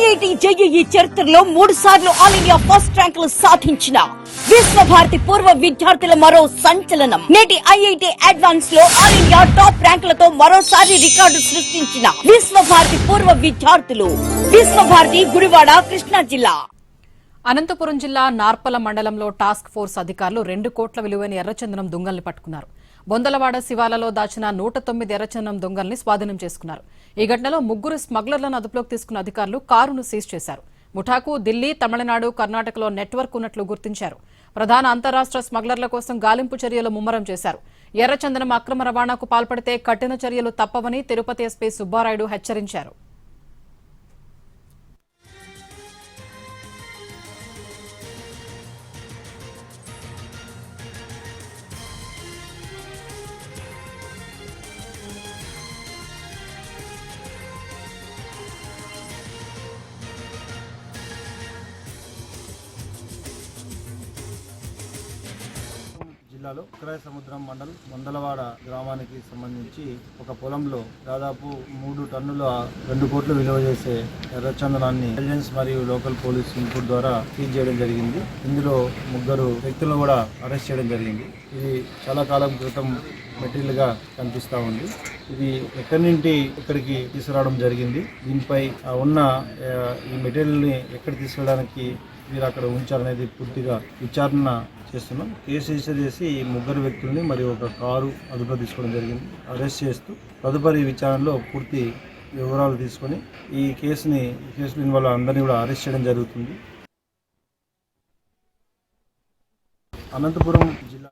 IIT JEE చరిత్రలో 3 సార్లు all India first ర్యాంకులు సాధించిన విశ్వభారతి పూర్వ విద్యార్థుల మరో సంచలనం. నేటి ఐఐటి అడ్వాన్స్ లో ఆల్ ఇండియా టాప్ ర్యాంకులతో మరోసారి రికార్డు సృష్టించిన విశ్వభారతి పూర్వ విద్యార్థులు. విశ్వభారతి గుడివాడ, కృష్ణా జిల్లా. అనంతపురం జిల్లా నార్పల మండలంలో టాస్క్ ఫోర్స్ అధికారులు 2 కోట్ల విలువైన ఎర్రచందనం దొంగల్ని పట్టుకున్నారు. బొందలవాడ శివాలలో దాచిన 109 ఎర్రచందనం దొంగల్ని స్వాధీనం చేసుకున్నారు. ఈ ఘటనలో 3 స్మగ్లర్లను అదుపులోకి తీసుకున్న అధికారులు కారును సీజ్ చేశారు. ముఠాకు ఢిల్లీ, తమిళనాడు, కర్ణాటకలో నెట్వర్క్ ఉన్నట్లు గుర్తించారు. ప్రధాన అంతరాష్ట్ర స్మగ్లర్ల కోసం గాలింపు చర్యలు ముమ్మరం చేశారు. ఎర్రచందనం అక్రమ రవాణాకు పాల్పడితే కఠిన చర్యలు తప్పవని తిరుపతి ఎస్పీ సుబ్బారాయుడు హెచ్చరించారు. జిల్లాలో ఉత్తరాయ సముద్రం మండలం బొందలవాడ గ్రామానికి సంబంధించి ఒక పొలంలో దాదాపు 3 టన్నుల 2 కోట్లు విలువ చేసే ఎర్రచందనాన్ని ఇంటెలిజెన్స్ మరియు లోకల్ పోలీస్ ఇన్పుట్ ద్వారా సీజ్ చేయడం జరిగింది. ఇందులో 3 వ్యక్తులను కూడా అరెస్ట్ చేయడం జరిగింది. ఇది చాలా కాలం క్రితం మెటీరియల్ గా కనిపిస్తూ ఉంది. ఇది ఎక్కడి నుండి ఇక్కడికి తీసుకురావడం జరిగింది, దీనిపై ఉన్న ఈ మెటీరియల్ ని ఎక్కడ తీసుకెళ్ళడానికి మీరు అక్కడ ఉంచారనేది పూర్తిగా విచారణ చేస్తున్నాం. కేసు రిజిస్టర్ చేసి ఈ 3 వ్యక్తుల్ని మరియు ఒక కారు అదుపులో తీసుకోవడం జరిగింది. అరెస్ట్ చేస్తూ తదుపరి విచారణలో పూర్తి వివరాలు తీసుకొని ఈ కేసులో ఇన్వాల్వ్ అందరినీ కూడా అరెస్ట్ చేయడం జరుగుతుంది. అనంతపురం జిల్లా